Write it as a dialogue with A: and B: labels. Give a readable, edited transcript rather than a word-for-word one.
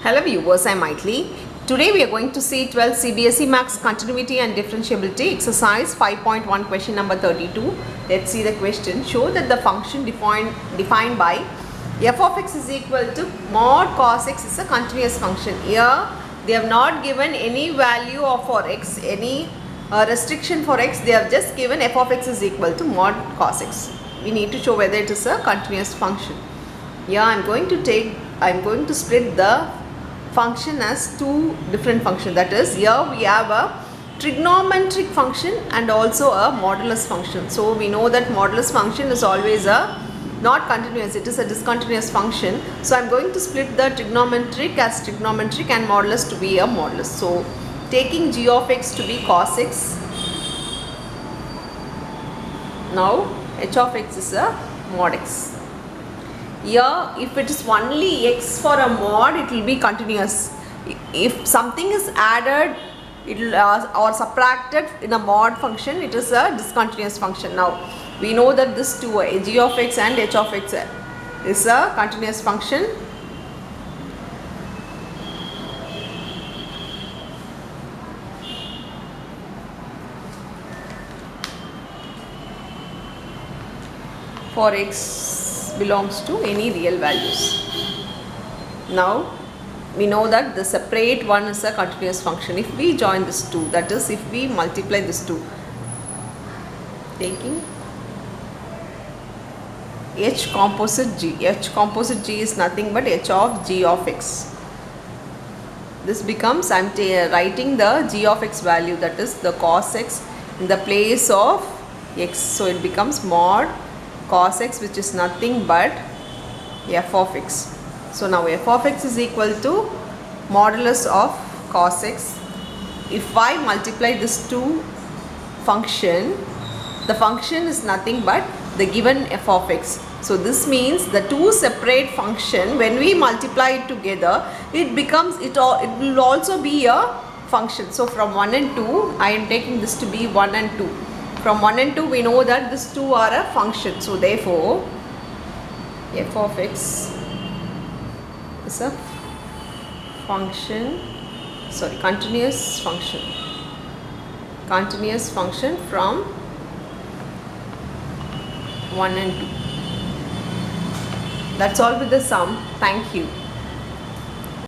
A: Hello viewers, I am Maithili. Today we are going to see 12th CBSE Maths Continuity and Differentiability exercise 5.1 question number 32. Let's see the question. Show that the function defined by f of x is equal to mod cos x is a continuous function. Here they have not given any value of for x, any restriction for x. They have just given f of x is equal to mod cos x. We need to show whether it is a continuous function. Here I am going to split the function as two different functions. That is, here we have a trigonometric function and also a modulus function. So we know that modulus function is always a not continuous, it is a discontinuous function. So I am going to split the trigonometric as trigonometric and modulus to be a modulus. So taking g of x to be cos x, now h of x is a mod x. Here if it is only x for a mod, it will be continuous. If something is added or subtracted in a mod function, it is a discontinuous function. Now we know that this two, g of x and h of x, is a continuous function. For x belongs to any real values. Now we know that the separate one is a continuous function. If we join this two, that is if we multiply this two, taking h composite g is nothing but h of g of x. This becomes, I am writing the g of x value, that is the cos x, in the place of x. So it becomes mod cos x, which is nothing but f of x. So now f of x is equal to modulus of cos x. If I multiply this two function, the function is nothing but the given f of x. So this means the two separate function, when we multiply it together, it becomes, it will also be a function. So from 1 and 2, I am taking this to be 1 and 2. From 1 and 2 we know that these two are a function. So therefore f of x is a function, continuous function from 1 and 2. That's all with the sum. Thank you.